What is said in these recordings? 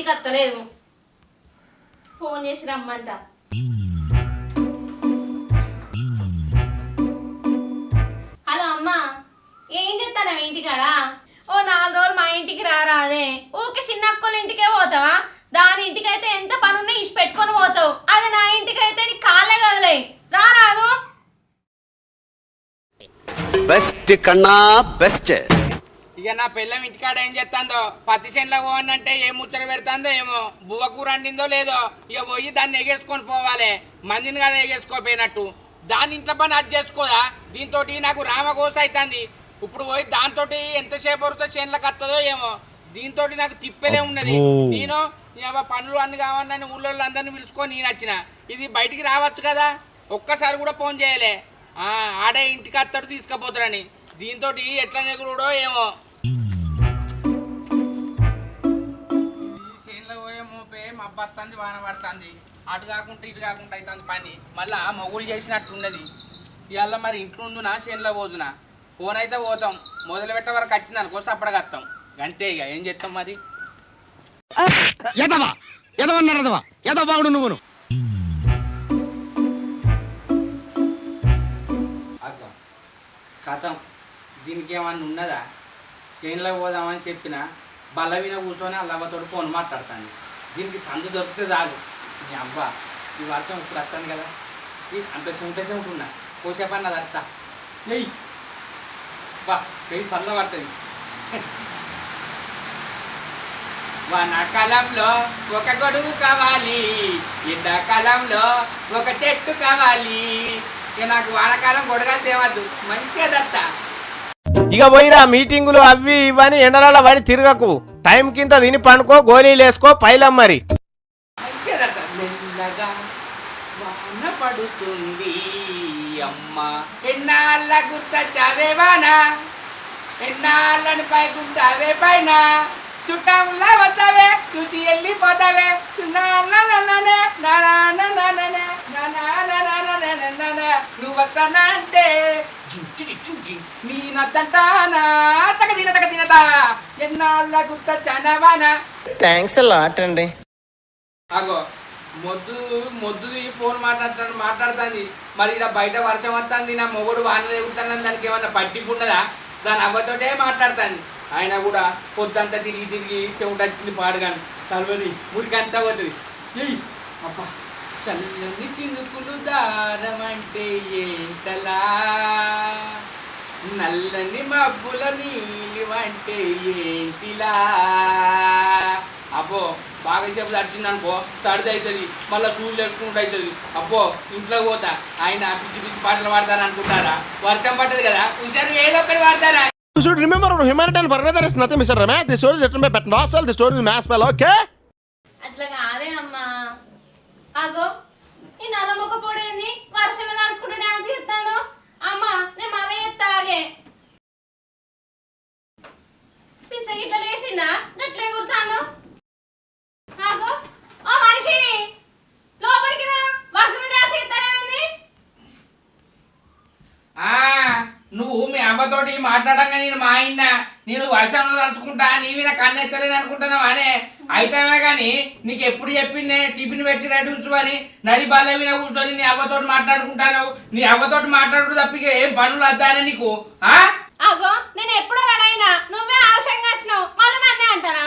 ఇంటికి వస్తలేదు. ఫోన్ చేసి రమ్మంట. హలో అమ్మా, ఏం చెప్తాను ఇంటికాడ? ఓ 4 రోజులు మా ఇంటికి రారాదే. ఊకే చిన్న అక్కల ఇంటికే పోతావా? దాని ఇంటికైతే ఎంత పనున్నా ఇష్ట పెట్టుకొని పోతావు. అదే నా ఇంటికైతే నీ కాళ్ళే కదలే. రారాదు. బెస్ట్ కన్నా బెస్ట్. ఇక నా పిల్లం ఇంటికాడ ఏం చేస్తుందో, పత్తి చేనులో పోవనంటే ఏం ముచ్చట పెడుతుందో ఏమో, బువ్వ కూర వండిందో లేదో. ఇక పోయి దాన్ని ఎగేసుకొని పోవాలి. మందిని కదా ఎగేసుకోపోయినట్టు. దాని ఇంట్లో పని అది చేసుకోదా? దీంతో నాకు రామగోస అవుతుంది. ఇప్పుడు పోయి దాంతో ఎంతసేపు వరకు చేనులకు వస్తుందో ఏమో. దీంతో నాకు తిప్పలే ఉన్నది. నేను పనులు అన్ని కావాలని ఊళ్ళో అందరినీ పిలుచుకొని నేను వచ్చిన. ఇది బయటికి రావచ్చు కదా, ఒక్కసారి కూడా ఫోన్ చేయలే. ఆడే ఇంటికి అత్తడు తీసుకుపోతారని. దీంతో ఎట్లా నెగురుడో ఏమో. చేనులో పోయే మోపే మబ్బత్తంది, వాన పడుతుంది. అటు కాకుండా ఇటు కాకుండా అవుతుంది పని. మళ్ళా మొగులు చేసినట్టు ఉన్నది. ఇవాళ మరి ఇంట్లో ఉండునా చేనులో పోదునా? ఫోన్ అయితే పోతాం. మొదలు పెట్టే వరకు వచ్చింది అనుకో అప్పటికి వస్తాం. అంతే ఇక ఏం చేస్తాం మరి. నువ్వు కథం దీనికి ఏమన్నా ఉన్నదా? చేనులో పోదామని చెప్పిన బల్ల మీద కూర్చొని అల్లవ్వతోటి ఫోన్ మాట్లాడతాను. దీనికి సందు దొరికితే చాలు. నీ అబ్బా ఈ వర్షం ఇప్పుడు వస్తాను కదా, అంత చెమట ఉన్నా కోసేపన్నది అత్తా. ఎయ్ బా పెయి చల్ల పడుతుంది. వానాకాలంలో ఒక గొడుగు కావాలి, ఎండాకాలంలో ఒక చెట్టు కావాలి. ఇక నాకు వానాకాలం గొడగలు తేవద్దు, మంచిగా దత్తా. ఇక పోయిరా మీటింగులు అవి ఇవని ఎండల పడి తిరగకు. టైం కింద తిని పండుకో, గోళీలు వేసుకో, పైలం మరి. మంచిగా దత్తా. మెల్లగా వాన పడుతుంది అమ్మ, ఎన్నాళ్ళ గుర్తొచ్చావే వాన, ఎన్నాళ్ళని పైకుంటావే పైన, చుట్టంలా వస్తావే చూసి వెళ్ళిపోతావే. నువ్వు వస్తానంటే నేనొద్దంటానా తగ తినతా. ఎన్నాళ్ళ గుర్తొచ్చానవానా. థ్యాంక్స్ లాట్ అండి. అగో మొద్దు ఫోన్ మాట్లాడుతుంది. మరి ఇలా బయట వర్షం వస్తుంది, నా మొగుడు వానలు ఎగురుతానని దానికి ఏమన్నా పట్టింపున్నదా? దాని అవ్వతోటే మాట్లాడుతాను. ఆయన కూడా పొద్దంతా తిరిగి చెవుట వచ్చింది పాడగాను తలవని మురికంతా పోతుంది. ఏయ్ అబ్బా చల్లని చినుకులు దారమంటే ఏంటలా, నల్లని మబ్బుల నీలివంటే ఏంటిలా. అబ్బో బాగా సేపు తడిచింది అనుకో సర్ది అవుతుంది, మళ్ళీ సూళ్ళు వేసుకుంటూ అవుతుంది. అబ్బో ఇంట్లో పోతా. ఆయన పిచ్చి పిచ్చి పాటలు పాడతారు అనుకుంటారా? వర్షం పడ్డది కదా, హుషారు ఏదో ఒకటి పాడతారా? You should remember humanitarian further there is nothing, Mr. Ramesh. The story is written by Pat Nossel. The story is mass well, okay? అట్లా కాదే అమ్మా. అగో ఈ నల్లమొక్క పొడేంది వర్షంలో నడుచుకుంటూ డాన్స్ చేస్తాడు. అమ్మా నేను మళ్ళీ ఎత్తాగే పిసగి ఇట్లా లేచిందా గట్లే కుడతాడు. అగో ఓ మనిషి లోపలికి రా, వర్షంలో డాన్స్ చేస్తానేమింది? నువ్వు మీ అవ్వతోటి మాట్లాడంగా నేను మా ఆయన నేను వర్షంలో నడుచుకుంటా నీవి నా కన్ను ఎత్తలేని అనుకుంటున్నావు అనే అయితేమే కానీ నీకు ఎప్పుడు చెప్పిందే టిఫిన్ పెట్టి రెడీ ఉంచుకొని నడి బాల మీద కూర్చొని నీ అవ్వతోటి మాట్లాడుకుంటాను. నీ అవ్వతోటి మాట్లాడుతూ తప్పిక ఏం పనులు వద్దానే నీకు? అగో నేను ఎప్పుడో రెడీ అయినా, నువ్వే ఆలస్యంగా వచ్చినావు, మళ్ళీ నన్నే అంటారా?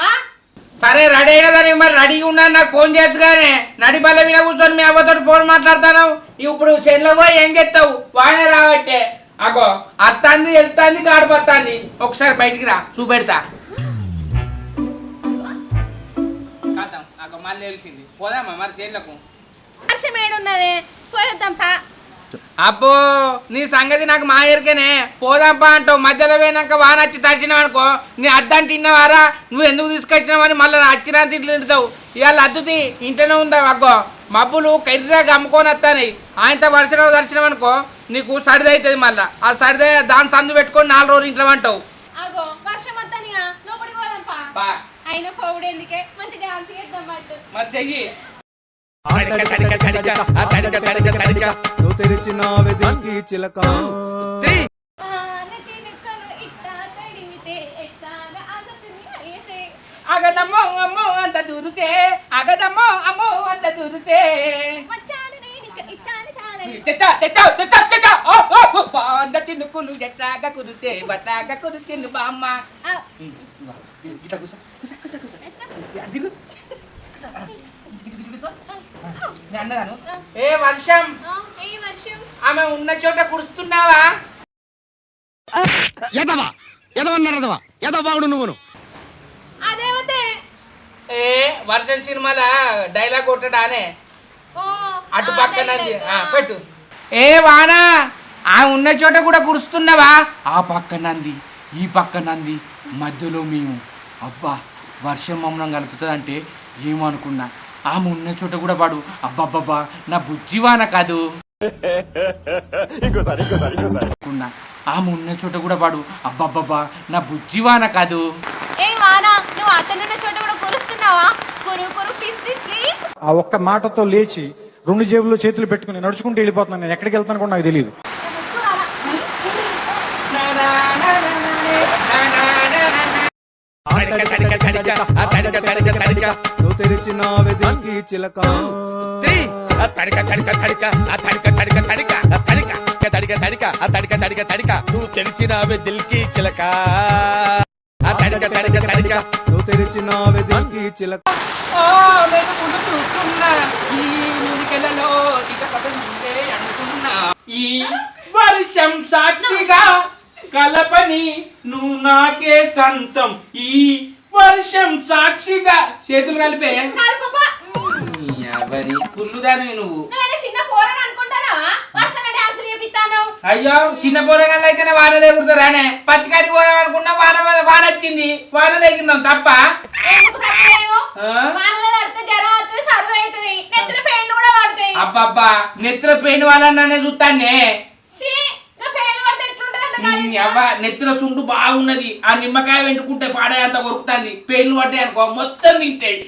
సరే రెడీ అయినదని మరి రెడీగా ఉన్నాను, నాకు ఫోన్ చేయొచ్చు కానీ నడి బల్ల మీద కూర్చొని మీ అవ్వతోటి ఫోన్ మాట్లాడతాను. ఇప్పుడు చెల్లో పోయి ఏం చేస్తావు? వాడే రాబట్టే. అగో అత్తాంది వెళ్తాంది గాడిపోతాంది. ఒకసారి బయటికి రా చూపెడతా. అగో మళ్ళీ తెలిసింది. పోదామా మరి చేనులకు? వర్షం ఏడున్నదే పోయేద్దాం పా. అబ్బో నీ సంగతి నాకు మా ఎరికనే. పోదాంపా అంటావు, మధ్యలో పోయినాక వాన వచ్చి తడిచినావు అనుకో నీ అద్దంటే తిన్నవారా? నువ్వు ఎందుకు తీసుకొచ్చినావని మళ్ళీ వచ్చినా తిట్లు తింటావు. ఇవాళ అద్దుతి ఇంట్లోనే ఉందా? అగ్గో మబ్బులు కర్రీగా అమ్ముకొని వస్తాయి. ఆయనతో వర్షంలో దర్శనం అనుకో నీకు సరిది అవుతుంది. మళ్ళీ ఆ సరిదే దాని సందు పెట్టుకొని 4 రోజులు ఇంట్లో అంటావు. అగో వర్షం వస్తానిగా లోపలికి పోదాం పా. అయినా పోవుడు ఎందుకే, మంచి డాన్స్ చేద్దాం పట్టు. మరి చెయ్యి. ఆగదమ్మో అమ్మో అంత దూరుతే ఆగదమ్మో అమ్మో అంత దూరుతే బాండ చినుకులు ఎట్లాగా కురితే బట్లాగా కురిచింది బామ్మ ఇట్లా కూసో దిగు నేను అన్నదాను ఏ వర్షం ఆమె ఉన్న చోట కురుస్తున్నావా ఏ వర్షం సినిమాల డైలాగ్ కొట్టడానే అటు పక్కన పెట్టు ఏ వానా ఆ ఉన్న చోట కూడా కురుస్తున్నావా ఆ పక్క నంది ఈ పక్క నంది మధ్యలో మేము అబ్బా వర్షం మమ్మల్ని కలుపుతుందంటే ఏమనుకున్నా ఆమె ఉన్న చోట కూడా పడు అబ్బబ్బబ్బా నా బుజ్జివాన కాదు అనుకున్నా ఆమె ఉన్న చోట కూడా పడు అబ్బబ్బబ్బా నా బుజ్జివాన కాదు ఏ వానా నువ్వు అతనున్న చోట కూడా కురుస్తున్నావా కురు కురు ప్లీజ్ ప్లీజ్ ప్లీజ్ ఆ ఒక్క మాటతో లేచి 2 జేబుల్లో చేతులు పెట్టుకుని నడుచుకుంటూ వెళ్ళిపోతున్నాను. నేను ఎక్కడికి వెళ్తాను కూడా నాకు తెలియదు. నువ్వు తెలిసినావే దిల్కి చిలక ఈ వర్షం సాక్షిగా కలపని నువ్వు నాకే సంతం ఈ వర్షం సాక్షిగా చేతులు కలిపే ఎవరి కుళ్ళుదానివి నువ్వు చిన్న పోరని అనుకుంటానా వర్షాల డాన్స్ చేపిస్తాను అయ్యో చిన్న పోరగాళ్ళు అయితేనే వాన దగ్గుతారానే పత్తికాడికి పోదాం అనుకున్నా వాన వచ్చింది వాన దగ్గిందాం తప్ప ఎందుకు తప్పలేదు వానలో పడితే జ్వరం వస్తుంది సర్ది అవుతుంది నెత్తిన పెయిన్లు కూడా పడతాయి అబ్బబ్బా నెత్తిలో పెయిన్ వాళ్ళనే చూస్తానే పెయిన్లు పడితే ఎట్లుంటది అవ్వ నెత్తిలో సుంటు బాగున్నది ఆ నిమ్మకాయ వెంటుకుంటే పాడే అంత కొరుకుతుంది పెయిన్లు పడ్డాయి అనుకో మొత్తం తింటాయి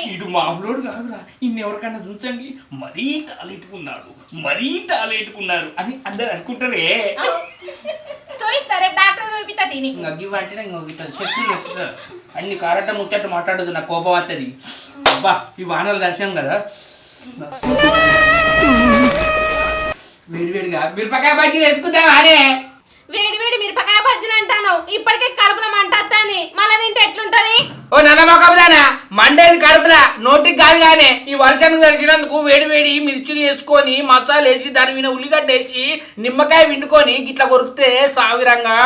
ఇటు మామూలు కాదురా ఇన్నెవరికన్నా చూసండి మరీ టాలెంట్ ఉన్నారు అని అందరు అనుకుంటారే అన్ని కారట ముచ్చట మాట్లాడదు నా కోపం వస్తుంది అబ్బా ఈ వానలు దర్శనం కదా వేడివేడిగా మిరపకాయ బజ్జీలు వేసుకుందామా అనే వేడి వేడి మిరపకాయ బజ్జీలు అంటాను ఇప్పటికే కడుపులో మంట వస్తుంది మళ్ళీ తింటే ఎట్లుంటది ఓ నల్లమొక్కదానా మండేది కడుపులా నోటికి కాదు కానీ ఈ వర్షానికి దర్శనందుకు వేడి వేడి మిర్చిలు వేసుకొని మసాలా వేసి దాని మీద ఉల్లిగడ్డ వేసి నిమ్మకాయ విండుకొని గిట్లా కొరికితే సావిరంగా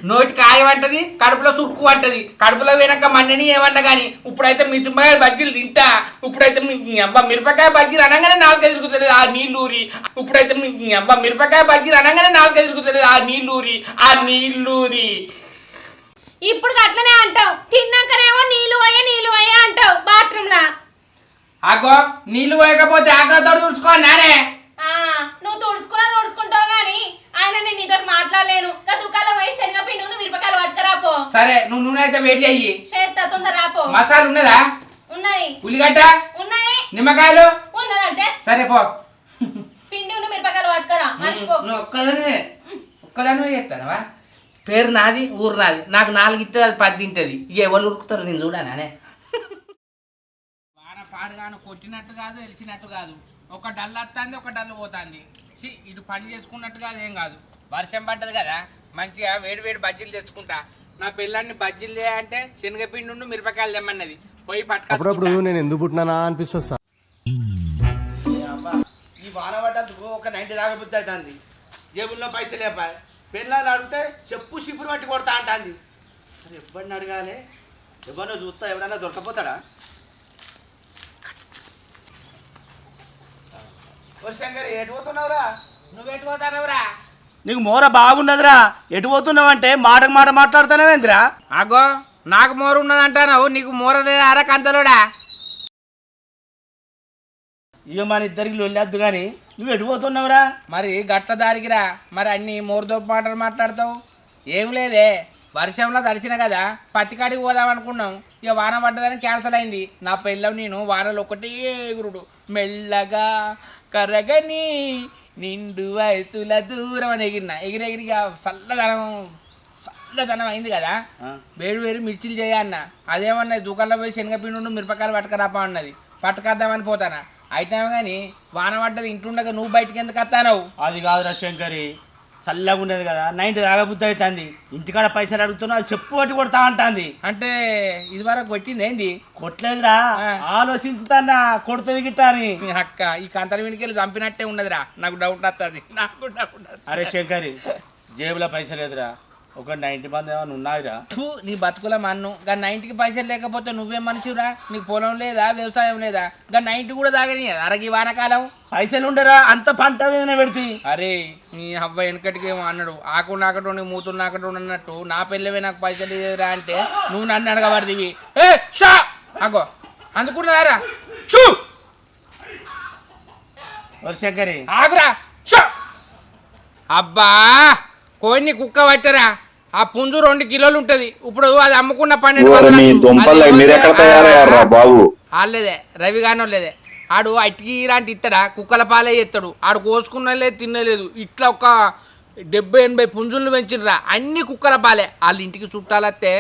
నోటి కాయమంటది కడుపులో సుక్కు అంటది కడుపులో వెనక మండని ఏమన్నా కానీ ఇప్పుడైతే మిరపకాయ బజ్జీలు తింటా ఇప్పుడైతే మిరపకాయ బజ్జీలు అనగానే నాలుక తిరుగుతుంది ఆ నీళ్ళూరి ఇప్పుడైతే మిరపకాయ బజ్జీలు అనగానే నాలుక తిరుగుతుంది ఆ నీళ్ళూరి ఇప్పుడు అట్లనే అంటావు తిన్నాకనేమో నీళ్ళు పోయే అంటావు బాత్రూమ్ లా ఆగో నీళ్లు పోయకపోతే ఆకలితో తుడుచుకో నానే నువ్వు తుడుచుకుంటావు గాని ఆయన నేను నీతో మాట్లాడలేను దుకాణంలో పోయి శనగపిండి నువ్వు మిరపకాయలు పట్టుకురాపో సరే నువ్వు నూనె అయితే వేడి చెయ్యి చేస్తా తొందర రాపో మసాలా ఉన్నదా ఉన్నాయి ఉల్లిగడ్డ ఉన్నాయి నిమ్మకాయలు ఉన్నదంటే సరే పో పిండి ఉన్న మిరపకాయలు పట్టుకురా మర్చిపో ఒక్కదానివే చేస్తానవా పేరు నాది ఊరు నాది నాకు 4 ఇస్తుంది అది 10 తింటది ఇక ఎవరు ఉరుకుతారు నేను చూడానే వాన పాడుగాను కొట్టినట్టు కాదు వెలిసినట్టు కాదు ఒక డల్ వస్తుంది ఒక డల్ పోతుంది ఇటు పని చేసుకున్నట్టు కాదు ఏం కాదు వర్షం పడ్డది కదా మంచిగా వేడి వేడి బజ్జీలు తెచ్చుకుంటా నా పిల్లాన్ని బజ్జీలు అంటే శనగపిండి మిరపకాయలు తెమ్మన్నది పోయి అప్పుడప్పుడు నేను ఎందుకు పుట్టినానా అనిపిస్తుంది సార్. ఈ వాన పడ్డందుకు ఒక 90 దాకా బుద్ధి అవుతుంది జేబుల్లో పైసలు లేపాయి పెళ్ళాలు అడిగితే చెప్పు సిప్పులు పట్టి కొడతా అంటుంది మరి ఎవరిని అడగాలి ఎవరినో చూస్తా ఎవడన్నా దొరకపోతాడా శంకర్ ఎటు పోతున్నావురా నువ్వెటు పోతానవురా నీకు మోర బాగున్నదిరా ఎటు పోతున్నావంటే మాటకు మాట మాట్లాడుతున్నావేంద్రా అగో నాకు మోర ఉన్నదంటావు నీకు మోర లేదా కంతలోడా ఇక మన ఇద్దరికి లొల్లేద్దు కానీ నువ్వు ఎటు పోతున్నావురా మరి గట్ల దారికిరా మరి అన్ని మోరతో మాటలు మాట్లాడతావు ఏం లేదే వర్షంలో తడిసిన కదా పత్తికాడికి పోదాం అనుకున్నాం ఇక వాన పడ్డదని క్యాన్సిల్ అయింది నా పెళ్ళం నేను వానలు ఒకటే ఎగురుడు మెల్లగా కరగని నిండు వయసుల దూరం అని ఎగిరిగా చల్లదనం అయింది కదా, వేరు మిర్చిలు చేయన్న. అదేమన్నా దుకాణంలో పోయి శనగపిండి మిరపకాయలు పట్టుకరాపా అన్నది, పట్టుకొద్దామని పోతానా. అయితే కానీ వాన పడ్డది, ఇంట్లుండగా నువ్వు బయటికి ఎందుకు వస్తానవు? అది కాదురా శంకరి, చల్లగా ఉన్నది కదా, 90 తాగబుద్ధి అవుతుంది. ఇంటికాడ పైసలు అడుగుతున్నా, అది చెప్పు పట్టి కొడతా అంటుంది. అంటే ఇది వరకు కొట్టింది ఏంది? కొట్టలేదురా, ఆలోచించుతానా కొడుతుంది గిట్ట అని. మీ అక్క ఈ కంతల వెనుకెళ్ళి చంపినట్టే ఉన్నదిరా, నాకు డౌట్ వస్తుంది, నాకు డౌట్. అరే శంకరి, జేబులో పైసలు లేదురా, ఒక 90 మంది ఏమైనా ఉన్నాయిరా. నీ బతుకుల మన్ను గా 90కి పైసలు లేకపోతే నువ్వేం మనిషిరా? నీకు పొలం లేదా, వ్యవసాయం లేదా? గా 90 కూడా తాగని అరగి వానకాలం పైసలు ఉండరా, అంత పంట మీద పెడితే. అరే నీ అవ్వ వెనకటికి ఏమో అన్నాడు, ఆకు నాకటోని మూతులు నాకటోని అన్నట్టు నా పెళ్ళవే నాకు పైసలు లేదురా అంటే నువ్వు నన్ను అడగబడిదివి. ఏ షా అగో అందుకుంటున్నారా? చూ శంకరి ఆగురా. షా అబ్బా కోడిని కుక్క పట్టరా, ఆ పుంజు 2 కిలోలు ఉంటది. ఇప్పుడు అది అమ్ముకున్న 12 బాబు వాళ్ళేదే రవిగానో లేదే, ఆడు అట్టికి ఇలాంటి ఇస్తాడా? కుక్కల పాలే ఎత్తాడు ఆడు, కోసుకున్న లేదు తినలేదు. ఇట్లా ఒక 70-80 పుంజులను పెంచిర్రా, అన్ని కుక్కల పాలే. వాళ్ళ ఇంటికి చుట్టాలస్తే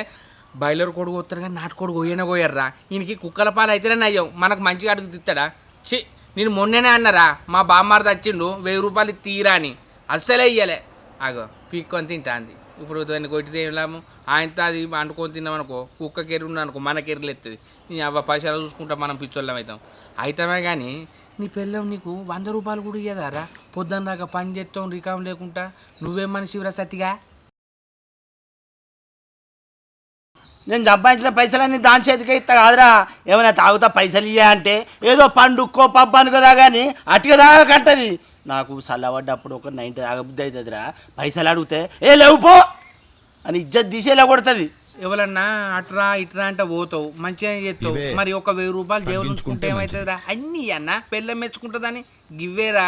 బాయిలర్ కొడుకు వస్తారు కానీ నాటుకోడు కోయర్రా. ఈయనకి కుక్కల పాలు అయితేనే నయ్యం, మనకు మంచిగా అడుగు తిస్తాడా? చి నేను మొన్ననే అన్నారా, మా బామ్మారు తెచ్చిండు 1000 రూపాయలు తీరా అని, అస్సలే ఇయ్యలే. అగో పీక్కొని తింటాంది. ఇప్పుడు దాన్ని కొట్టితే ఏం లాభం? ఆయనతో అది వండుకొని తిన్నామనుకో, కుక్క కెర్రి ఉన్నానుకో మన కెర్రలు ఎత్తుంది. నీ అవ్వ పైసలు చూసుకుంటా మనం పిచ్చోళ్ళం అవుతామే కానీ నీ పిల్లం నీకు 100 రూపాయలు కూడా ఇయ్యదారా? పొద్దున్న దాకా పని చేస్తాం రికాం లేకుండా. నువ్వేం మనిషివరా సతిగా? నేను సంపాదించిన పైసలన్నీ దాని చేతికే ఇస్తా కాదురా. ఏమైనా తాగుతా పైసలు ఇయ్యా అంటే ఏదో పండుక్కో పబ్బు అనుకోదా కానీ అటుగా తాగకంటది. నాకు చల్లబడ్డప్పుడు ఒక 90 తాగబుద్ధి అవుతుందిరా. పైసలు అడిగితే ఏ లేవు పో అని ఇజ్జత్ తీసేలా కొడుతుంది. ఎవరన్నా అట్రా ఇట్రా అంటే పోతావు, మంచిగా చేస్తావు. మరి ఒక 1000 రూపాయలు జేబులు ఉంచుకుంటే ఏమవుతుందిరా? అన్నీ అన్న పెళ్ళం మెచ్చుకుంటుందని గివ్వేరా.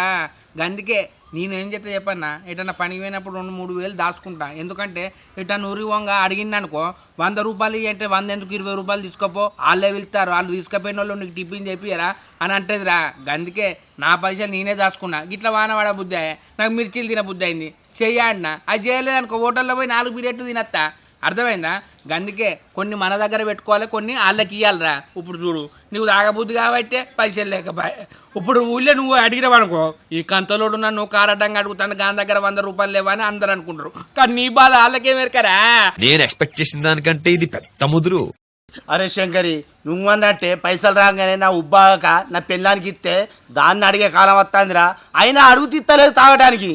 అందుకే నేను ఏం చెప్తా చెప్పన్నా, ఎటన్నా పనికి పోయినప్పుడు 2-3 వేలు దాచుకుంటా. ఎందుకంటే ఎటన్నా ఊరి వంగా అడిగిందనుకో 100 రూపాయలు అంటే 100 ఎందుకు 20 రూపాయలు తీసుకోపో, వాళ్ళే వెళ్తారు, వాళ్ళు తీసుకుపోయిన వాళ్ళు నీకు టిఫిన్ చెప్పియరా అని అంటేదిరా. అందుకే నా పైసలు నేనే దాచుకున్నా. గిట్లా వానవాడ బుద్ధి నాకు మిర్చీలు తిన బుద్ధి అయింది చెయ్యన్న, అది చేయలేదనుకో హోటల్లో పోయి 4 బిర్యానీలు తినత్తా. అర్థమైందా? అందుకే కొన్ని మన దగ్గర పెట్టుకోవాలి, కొన్ని వాళ్ళకి ఇవ్వాలిరా. ఇప్పుడు చూడు నువ్వు తాగబుద్ధి కాబట్టి పైసలు లేకపోయా. ఇప్పుడు ఊళ్ళో నువ్వు అడిగినవనుకో, ఈ కంతలోడు నన్ను కారడ్డంగా అడుగుతాను, దాని దగ్గర 100 రూపాయలు లేవని అందరు అనుకుంటారు. కానీ నీ బాధ వాళ్ళకేం ఎరకరా? నేను ఎక్స్పెక్ట్ చేసిన దానికంటే ఇది పెద్ద ముదురు. అరే శంకరి, నువ్వు అన్నట్టే పైసలు రాగానే నా ఉబ్బాక నా పెళ్ళానికి ఇస్తే దాన్ని అడిగే కాలం వస్తుందిరా. అయినా అడుగు తిత్తలేదు తాగడానికి.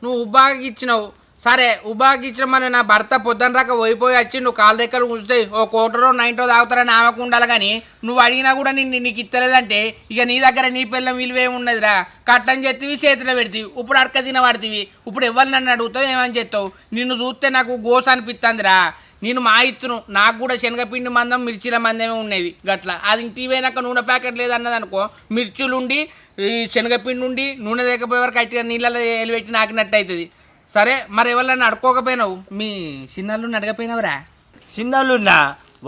నువ్వు ఉబ్బాకి ఇచ్చినావు సరే, ఉబ్బాకి ఇచ్చిన మన నా భర్త పొద్దున రాక పోయిపోయి వచ్చి నువ్వు కాళ్ళ రెక్కలు ఉంచితే ఓ 1/4 90 తాగుతారని ఆమెకు ఉండాలి. కానీ నువ్వు అడిగినా కూడా నీకు ఇస్తలేదంటే ఇక నీ దగ్గర నీ పిల్లం విలువే ఉన్నదిరా. కట్టం చేతివి చేతిలో పెడతావు, ఇప్పుడు అడక తినబడుతుంది. ఇప్పుడు ఎవరు నన్ను అడుగుతావు ఏమని చెప్తావు? నిన్ను చూస్తే నాకు గోస అనిపిస్తుందిరా. నేను మా ఇత్తును, నాకు కూడా శనగపిండి మందం మిర్చిల మందమే ఉండేది గట్లా. అది ఇంటికి పోయినాక నూనె ప్యాకెట్ లేదన్నది అనుకో, మిర్చులు ఉండి శనగపిండి ఉండి నూనె లేకపోయే వరకు అట్టిగా నీళ్ళలో ఎలిపెట్టి నాకినట్టు అవుతుంది. సరే మరి ఎవరిని అడుకోకపోయినావు? మీ చిన్నల్లుని అడగపోయినావురా? చిన్నల్లున్నా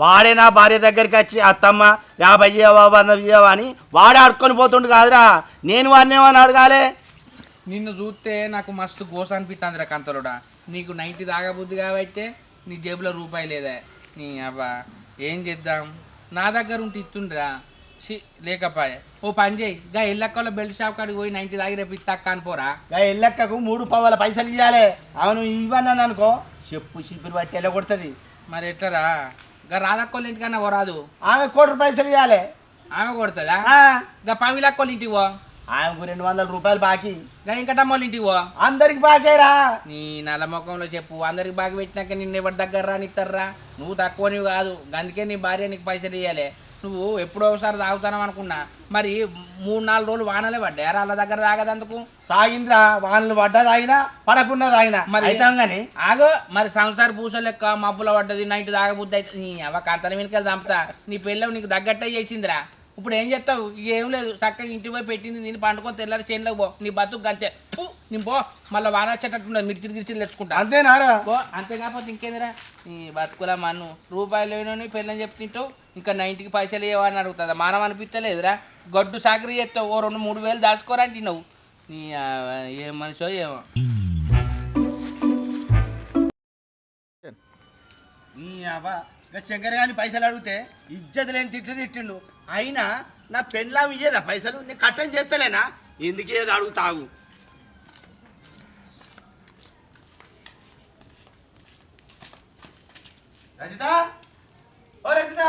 వాడే నా భార్య దగ్గరికి వచ్చి అత్తమ్మ 50 ఇయ్యవా 100 ఇయ్యవా అని వాడే అడుక్కొని పోతుండు కాదురా. నేను వాడిని ఏమని అడగాలి? నిన్ను చూస్తే నాకు మస్తు గోస అనిపిస్తుందిరా కంతలోడా. నీకు 90 తాగబుద్ధి కాబట్టి నీ జేబులో రూపాయి లేదా? నీ అబ్బా ఏం చేద్దాం, నా దగ్గర ఉంటే ఇస్తుండ్రా. లేకపోయా ఓ పని చేయి, గా ఎల్లక్కలో బెల్ట్ షాప్ కాడికి పోయి 90 తాగి రేపు ఇత్తక్క అనిపోరా. గా ఎల్లక్కకు 3 పావల పైసలు ఇవ్వాలి. అవును ఇవ్వన్నాను అనుకో చెప్పు చీపురు పట్టి ఎలా కొడుతుంది. మరి ఎట్లరా? గా రాధక్కోళ్ళ ఇంటికన్నా ఓ రాదు, ఆమె 1 కోటి పైసలు ఇవ్వాలి. ఆమె కొడుతుందా? గా పవిలక్కోళ్ళ ఇంటికి పో, ఆమెకు 200 రూపాయలు బాకీ. గా ఇంకటమ్మోళ్ళ ఇంటికి పో, అందరికి బాకేరా. నీ నల్ల ముఖంలో చెప్పు, అందరికి బాగా పెట్టినాక నిన్ను ఎవరి దగ్గర రానిస్తారా? నువ్వు తక్కువ నీవు కాదు, అందుకే నీ భార్య నీకు పైసలు ఇవ్వాలి. నువ్వు ఎప్పుడో ఒకసారి తాగుతాను అనుకున్నా, మరి 3-4 రోజులు వానలే పడ్డాయి వాళ్ళ దగ్గర తాగదందుకు. తాగింద్రా, వానలు పడ్డా తాగినా పడకుండా తాగినా మరి అయితే ఆగో. మరి సంసార పూస లెక్క మబ్బుల పడ్డది, 90 తాగబుద్ధి అయితే నీ అవ కంతల వెనుకలు చంపుతా. నీ పిల్లలు నీకు తగ్గట్టే చేసిందిరా. ఇప్పుడు ఏం చేస్తావు? ఏం లేదు, చక్కగా ఇంటికి పోయి పెట్టింది నేను పండుకొని తెల్లారి చేనులోకి పో. నీ బతుకు అంతే, నేను పో. మళ్ళీ వాన వచ్చేటట్టు మిర్చిలు తెచ్చుకుంటా అంతేనారా? పో. అంతే కాకపోతే ఇంకేందిరా నీ బతుకులా మన్ను. రూపాయలు లేని పెళ్ళని చెప్పి తింటావు, ఇంకా 90కి పైసలు ఇవ్వని అడుగుతుందా? మానం అనిపించలేదురా? గడ్డు సాకరీ చేస్తావు, ఓ 2-3 వేలు దాచుకోరంటే నువ్వు నీ ఏ మనిషో ఏమో. నీ అవ్వ ఇంకా శంకర్ గారిని పైసలు అడిగితే ఇజ్జత్ లేని తిట్టిండు. అయినా నా పెళ్ళాం ఇయ్యేదా పైసలు? నేను కట్టం చేస్తలేనా? ఎందుకేదో అడుగుతావు. రజిత, ఓ రజిత,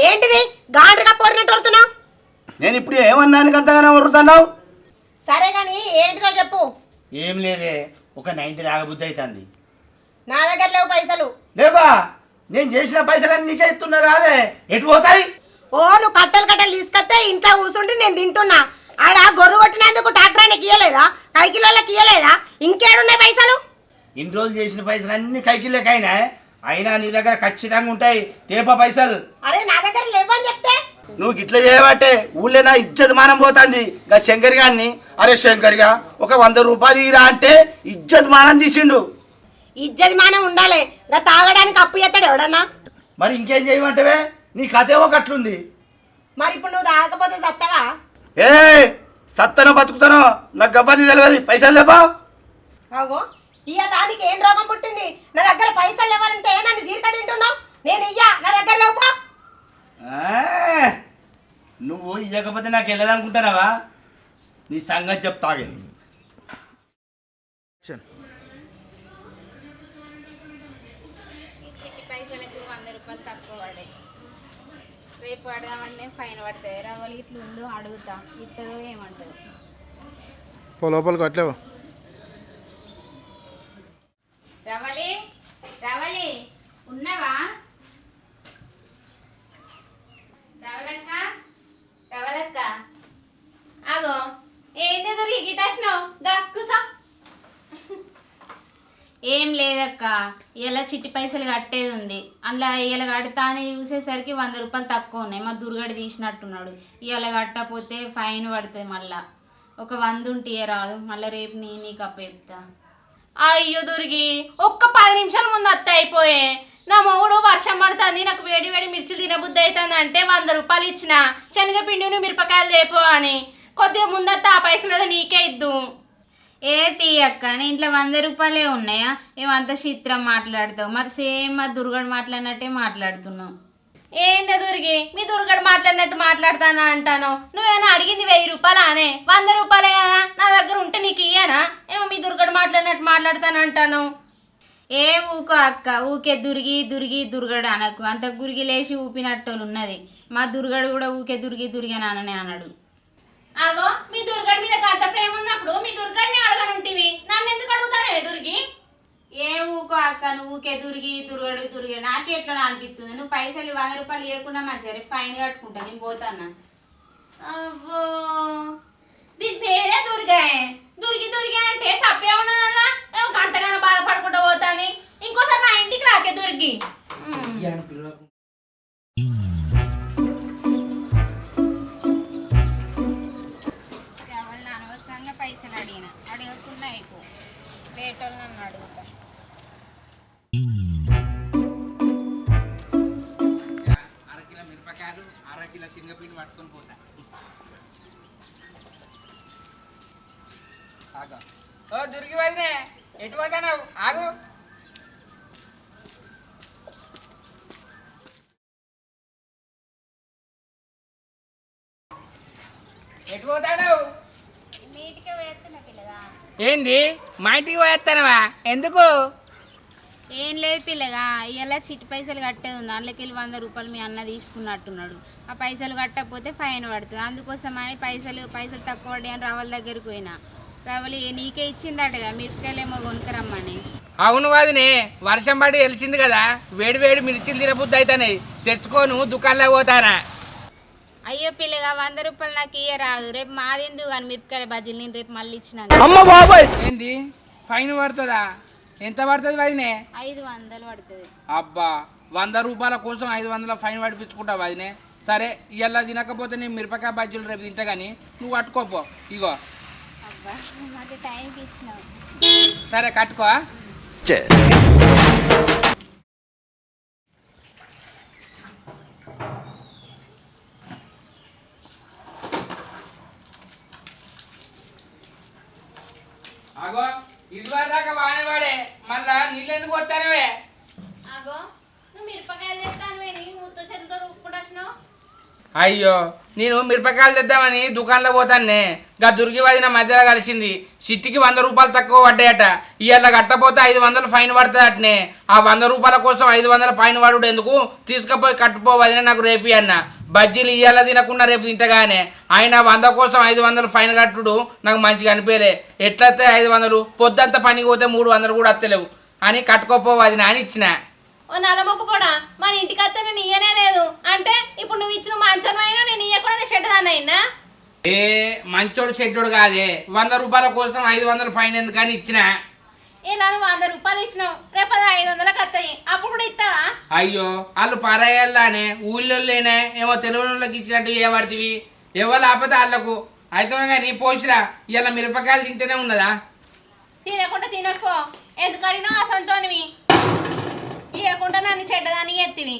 ఏంటిది గాండ్రగా పొరినట్టు వరుతున్నావు? నేను ఇప్పుడు ఏమన్నాను అంతగానే వరుతున్నావు? సరే గాని ఏంటిదో చెప్పు. ఏం లేదే, ఒక 90 తాగబుద్ధి అవుతుంది. నా దగ్గర లేవు పైసలు. లేవా? నేను చేసిన పైసలన్నీ నీకే ఇస్తున్నా కాదే, ఎటు పోతాయి? ఓ నువ్వు కట్టలు తీసుకొస్తే ఇంట్లో కూర్చుంటే నేను తింటున్నా. ఆడ గొర్రు కొట్టినందుకు ట్రాక్టర్ ఆయనకి ఇయ్యలేదా? కైకిలోళ్ళకి ఇయ్యలేదా? ఇంకేడున్నాయి పైసలు? ఇన్ని రోజులు చేసిన పైసలు అన్ని కైకిలేకైనా, అయినా నీ దగ్గర ఖచ్చితంగా ఉంటాయి తేప పైసలు. అరే నా దగ్గర లేవని చెప్తే నువ్వు గిట్ల చేయబట్టే ఊళ్ళో నా ఇజ్జత్ మానం పోతుంది. గా శంకర్ గారిని, అరే శంకర్గా ఒక 100 రూపాయలు ఇరా అంటే ఇజ్జత్ మానం తీసిండు. ఇజ్జతి మానం ఉండాలి. ఇంకా తాగడానికి అప్పు చేస్తాడు ఎవడన్నా? మరి ఇంకేం చేయమంటావే? నీ కథ ఏమో కట్లుంది. మరి ఇప్పుడు నువ్వు తాగకపోతే సత్తవా? ఏ సత్తనో బతుకుతానో నాకు గవ్వని తెలియదు. పైసలు లేపా. అగో ఇవాళ నీకు ఏం రోగం పుట్టింది? నా దగ్గర పైసలు లేవాలంటే నన్ను జీరిక తింటున్నావు. నేను ఇయ్యా, నా దగ్గర లేవుపా. నువ్వు ఇవ్వకపోతే నాకు వెళ్ళదనుకుంటున్నావా? నీ సంగతి చెప్తాగే. చిట్టి పైసలకు 100 రూపాయలు తక్కువ పడే. రేపు అడదామంటే ఫైన్ పడతాయి. రవ్వలు ఇట్లా ఉందో అడుగుతా, ఇస్తుందో ఏమంటుందో. లోపలికి అట్లేవా? రవలి రవలి ఉన్నావా? రవలక్క రవలక్క, ఆగో ఏంటి దొరికి గిటాచినావు? దా కూసా. ఏం లేదక్క, ఇలా చిట్టి పైసలు కట్టేది ఉంది. అందులో ఇలా కడతా అని చూసేసరికి 100 రూపాయలు తక్కువ ఉన్నాయి. మా దుర్గడు తీసినట్టున్నాడు. ఇలా కట్టకపోతే ఫైన్ పడుతుంది. మళ్ళా ఒక 100 ఉంటే రాదు. మళ్ళీ రేపు నీకు అప్ప చెప్తా. అయ్యో దుర్గి, ఒక్క 10 నిమిషాల ముందు అత్త అయిపోయే. నా మొగుడు వర్షం పడుతుంది, నాకు వేడి వేడి మిర్చిలు తినబుద్ధి అవుతుంది అంటే 100 రూపాయలు ఇచ్చిన. శనగపిండిని మిరపకాయలు లేపో అని. కొద్దిగా ముందత్త ఆ పైసలు ఏదో నీకే ఇద్దు. ఏ తీయక్క, నీ ఇంట్లో 100 రూపాయలే ఉన్నాయా? ఏమంత చిత్రం మాట్లాడతావు. మరి సేమ్ మా దుర్గడు మాట్లాడినట్టే మాట్లాడుతున్నావు. ఏందే దుర్గి, మీ దుర్గడు మాట్లాడినట్టు మాట్లాడతానా అంటాను. నువ్వేమైనా అడిగింది 1000 రూపాయలు అనే? 100 రూపాయలే కదా, నా దగ్గర ఉంటే నీకు ఇయ్యానా? ఏమో మీ దుర్గడు మాట్లాడినట్టు మాట్లాడతాను అంటాను. ఏ ఊకో అక్క, ఊకే దుర్గి దుర్గి దుర్గడు అనకు. అంత గురిగి లేచి ఊపినట్టు ఉన్నది. మా దుర్గడు కూడా ఊకే దుర్గి దుర్గి అని అననే అన్నాడు. అగో మీ దుర్గడి మీద అంత ప్రేమ ఉన్నప్పుడు మీ దుర్గడిని అడగనుంటివి, నన్ను ఎందుకు అడుగుతానే దుర్గి? ఏ ఊకో అక్క, నువ్వు ఊకే దుర్గి దుర్గడు దుర్గి నాకే ఎట్లా అనిపిస్తుంది. నువ్వు పైసలు 100 రూపాయలు ఇవ్వకుండా మంచిగా ఫైన్ కట్టుకుంటా, నేను పోతానా. అవ్వో దీని పేరే దుర్గాయే. దుర్గి దుర్గి అంటే తప్పే ఉన్నదల్లా. అంతగానో బాధపడుకుంటూ పోతాను. ఇంకోసారి నా ఇంటికి రాకే దుర్గి. అనవసరంగా పైసలు అడగకుండా అయిపో. రేటోళ్ళు నన్ను అడుగుతా. అరకిలో మిరపకాయలు, అరకిలో శనగపిండి పట్టుకొని పోతా. ఆగు. ఓ దుర్గి వదినే, ఎటు పోతావు? ఆగు. ఎటు పోతావు? నీటికే వేస్తున్నా పిల్లగా. ఏంది మా ఇంటికి పోయేస్తానవా? ఎందుకు? ఏం లేదు పిల్లగా, ఇలా చిట్టి పైసలు కట్టేది ఉంది. అందులోకి 100 రూపాయలు మీ అన్న తీసుకున్నట్టున్నాడు. ఆ పైసలు కట్టకపోతే ఫైన్ పడుతుంది. అందుకోసం అని పైసలు తక్కువ పడి అని రావల దగ్గరికి పోయినా. రావలి నీకే ఇచ్చిందటగా మిరపకాయలేమో కొనుక్కరమ్మని. అవును వదినే, వర్షం పడి వెలిసింది కదా, వేడి వేడి మిర్చిలు తినబుద్ధి అవుతాయి. తెచ్చుకోను దుకాణంలో పోతానా? అయ్యో పిల్లగా 100 రూపాయలు నాకు ఇయ్య రాదు. రేపు మాదేందుకు కానీ మిరపకాయల బజ్జీలు నేను రేపు మళ్ళీ ఇచ్చినా. ఏంది ఫైన్ పడుతుందా? ఎంత పడుతుంది వదినే? 500 పడుతుంది. అబ్బా, 100 రూపాయల కోసం 500 ఫైన్ పడిపించుకుంటావు వదినే. సరే, ఇవాళ తినకపోతే నేను మిరపకాయ బజ్జీలు రేపు తింటా కానీ నువ్వు కట్టుకోపో. ఇగో అబ్బా మాకు టైంకి ఇచ్చినావు. సరే కట్టుకో. అగో ఇదివరదాకా బాగానే వాడే మళ్ళా నీళ్ళు ఎందుకు వస్తానవే? అగో నువ్వు మిరపకాయలు తెస్తాను ముద్ద చేతితో ఉప్పుడు వచ్చినావు. అయ్యో నేను మిరపకాయలు తెద్దామని దుకాణంలో పోతానే గా దుర్గివాది నా మధ్యలో కలిసింది. సిట్టికి 100 రూపాయలు తక్కువ పడ్డాయట. ఇవాళ కట్టపోతే 500 ఫైన్ పడుతుంది అట్నే. ఆ 100 రూపాయల కోసం 500 ఫైన్ పడుడు ఎందుకు, తీసుకుపోయి కట్టుకోవదని నాకు రేపి అన్న. బజ్జీలు ఇవాళ తినకుండా రేపు తింటగానే ఆయన 100 కోసం 500 ఫైన్ కట్టుడు నాకు మంచిగా అనిపించలే. ఎట్లయితే 500 పొద్దంతా పనికి పోతే 300 కూడా వస్తలేవు అని కట్టుకోపోవది అని ఇచ్చిన. ఓ నలమొక్కుపోడా మన ఇంటికి వస్తే నేను ఇయ్యనే లేదు అంటే ఇప్పుడు నువ్వు ఇచ్చిన మంచమైనా నేను ఇయ్యకుండా చెడ్డదాన్ని అయినా. ఏ మంచోడు చెడ్డోడు కాదే, 100 రూపాయల కోసం 500 ఫైన్ ఎందుకని ఇచ్చిన. ఇలా నువ్వు 100 రూపాయలు ఇచ్చినావు, రేపు 500కి వస్తాయి, అప్పుడు కూడా ఇస్తావా? అయ్యో వాళ్ళు పరాయల్లానే ఊళ్ళోనే ఏమో తెలుగులోకి ఇచ్చినట్టు ఏ పడుతుంది. ఎవరు ఆపతే వాళ్ళకు అయితే కానీ పోసిరా. ఇలా మిరపకాయలు తింటూనే ఉన్నదా? తినకుండా తినకపో, ఎందుకు అడిగినా అసంటోనివి ఇవ్వకుండా నన్ను చెడ్డదాన్ని ఎత్తివి.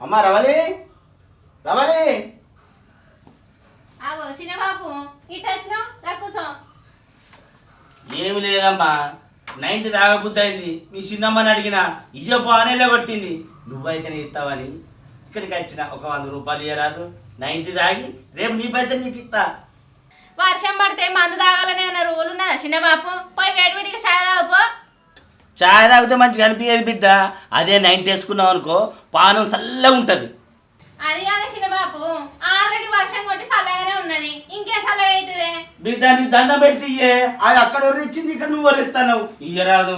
అమ్మ రవలి రవలి, ఆగో చిన్న బాపు ఇటు వచ్చినావు రా కూర్చో. ఏమి లేదమ్మా, 90 తాగబుద్ధి అయింది. మీ చిన్నమ్మని అడిగినా ఇయ్యపో అనేలా కొట్టింది. నువ్వైతే ఇస్తావని ఇక్కడికి వచ్చిన. ఒక 100 రూపాయలు ఇయ్యరాదు, 90 తాగి రేపు నీ పైసలు నీకు ఇస్తా. వర్షం పడితే మందు తాగాలని అన్న రూల్ ఉన్నదా చిన్న బాపు? పోయి వేడివేడిగా చాయ్ తాగుపో. చాయ్ తాగితే మంచిగా అనిపించేది బిడ్డ. అదే 90 వేసుకున్నావు అనుకో పానం చల్లగా ఉంటుంది. అది కాదు చిన్న బాపు, ఆల్రెడీ వర్షం కొట్టి చల్లగానే ఉన్నది, ఇంకే చల్లగా అవుతుంది. బిడ్డ నీ దండం పెడితే ఇయ్యే, అది అక్కడ ఎవరు ఇచ్చింది ఇక్కడ నువ్వు ఎవరు ఇస్తావు, ఇయ్యరాదు.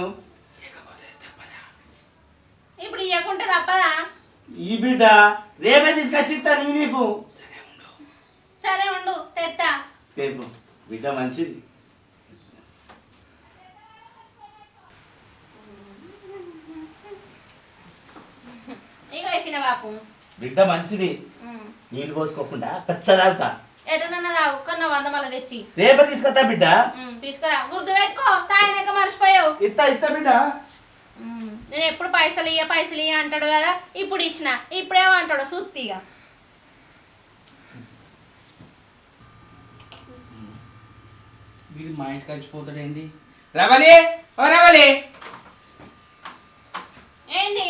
ఇప్పుడు ఇవ్వకుంటే తప్పదా? ఈ బిడ్డ రేపే తీసుకొచ్చి ఇస్తా నీ నీకు. సరే ఉండు తెస్తా. రేపు బిడ్డ మంచిది. ఇక చిన్న బాపు బిడ్డ మంచిది. నీళ్ళు పోసుకోకుండా పచ్చ తాగుతా. ఎటనన్నా తాగు, కొన్న 100 మళ్ళీ తెచ్చి రేపే తీసుకొస్తా బిడ్డ. తీసుకురా, గుర్తు పెట్టుకో, తాగినాక మర్చిపోయావు. ఇస్తా ఇస్తా బిడ్డ. నేను ఎప్పుడు పైసలు ఇయ్య అంటాడు కదా, ఇప్పుడు ఇచ్చిన, ఇప్పుడేమో అంటాడు సుత్తిగా. వీడు మా ఇంటికి వచ్చిపోతాడు ఏంది? రవలి ఓ రవలి, ఏంది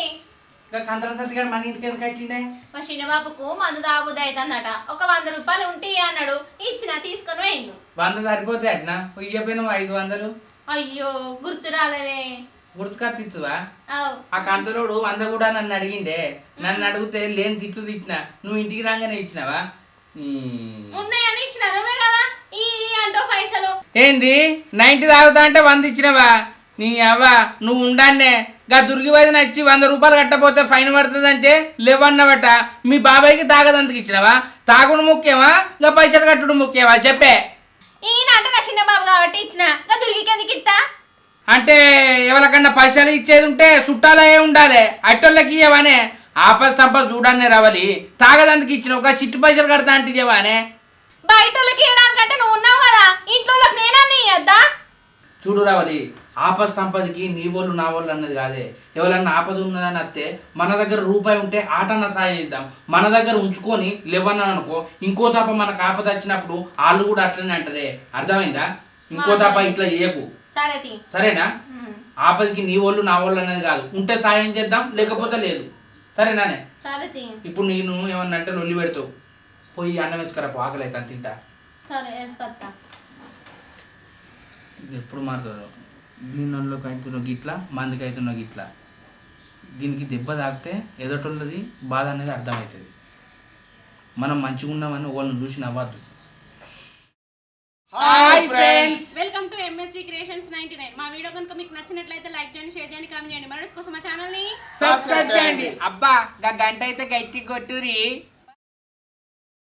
కంతల సత్తిగాడు మన ఇంటికి ఎందుకు వచ్చిండే? మా చిన్నబాబుకు మందు తాగుబుద్ది అవుతుందట, ఒక 100 రూపాయలు ఉంటే అన్నాడు, ఇచ్చిన, తీసుకొని పోయిండు. 100 సరిపోతే అట్నా ఇయ్యపోయినావు 500. అయ్యో గుర్తు రాలేదే. గుర్తుకత్తిత్తువా? అవు ఆ కంతలోడు 100 కూడా నన్ను అడిగిండే. నన్ను అడిగితే లేని తిట్లు తిట్టినా, నువ్వు ఇంటికి రాగానే ఇచ్చినావా? ఉన్నాయని ఇచ్చిన, నువ్వే కదా ఈ అంటో పైసలు. ఏంది 90 తాగుతా అంటే 100 ఇచ్చినవా? నీ అవ్వ నువ్వు ఉండాన్నే. గా దుర్గివాది నచ్చి 100 రూపాయలు కట్టపోతే ఫైన్ పడుతుంది అంటే లేవన్నవట. మీ బాబాయ్కి తాగదంతకు ఇచ్చినవా? తాగుడు ముఖ్యమా గా పైసలు కట్టుడు ముఖ్యమా చెప్పే. ఈయన అంటే నా చిన్నబాబు కాబట్టి ఇచ్చిన, ఇంకా దుర్గికి ఎందుకు ఇస్తా? అంటే ఎవరికన్నా పైసలు ఇచ్చేది ఉంటే చుట్టాలే ఉండాలి, అట్టోళ్ళకి ఇవ్వనే. ఆపద సంపద చూడన్నే రవలి, తాగదంతకు ఇచ్చిన ఒక చిట్టు పైసలు కడతా అంటే ఇవ్వనే. బయట వాళ్ళకి ఇవ్వడానికంటే నువ్వు ఉన్నావు కదా, ఇంట్లో నేనన్నీ ఇద్దా? చూడు రవలి, ఆపద సంపదకి నీ వాళ్ళు నా వాళ్ళు అన్నది కాదే. ఎవరన్నా ఆపద ఉన్నదని వస్తే మన దగ్గర రూపాయి ఉంటే ఆటన్న సాయం చేద్దాం. మన దగ్గర ఉంచుకొని లేవన్నా అనుకో, ఇంకో తప్ప మనకు ఆపద వచ్చినప్పుడు వాళ్ళు కూడా అట్లనే అంటారే. అర్థమైందా? ఇంకో తప్ప ఇట్లా చేయకు, సరేనా? ఆపదకి నీ వాళ్ళు నా వాళ్ళు అనేది కాదు, ఉంటే సాయం చేద్దాం, లేకపోతే లేదు, సరేనానే? ఇప్పుడు నేను ఏమన్నా అంటే లొల్లి పెడతావు, పోయి అన్నం వేసుకురా, ఆకలి అవుతాను తింటా. సరే వేసుకొస్తా. ఎప్పుడు మారుతుందో దీనిలోకి అవుతున్నావు గిట్లా, మందికి అవుతున్నావు గిట్లా. దీనికి దెబ్బ తాకితే ఎదటోళ్ళది బాధ అనేది అర్థమవుతుంది. మనం మంచిగా ఉన్నామని వాళ్ళని చూసి నవ్వద్దు. Hi friends, welcome to MSG Creations 99. మా వీడియో కనుక మీకు నచ్చినట్లయితే లైక్ చేయండి, షేర్ చేయండి, కామెంట్ చేయండి. మరొక కోసం మా ఛానల్ ని సబ్స్క్రైబ్ చేయండి. అబ్బా గంట అయితే గట్టి కొట్టురి.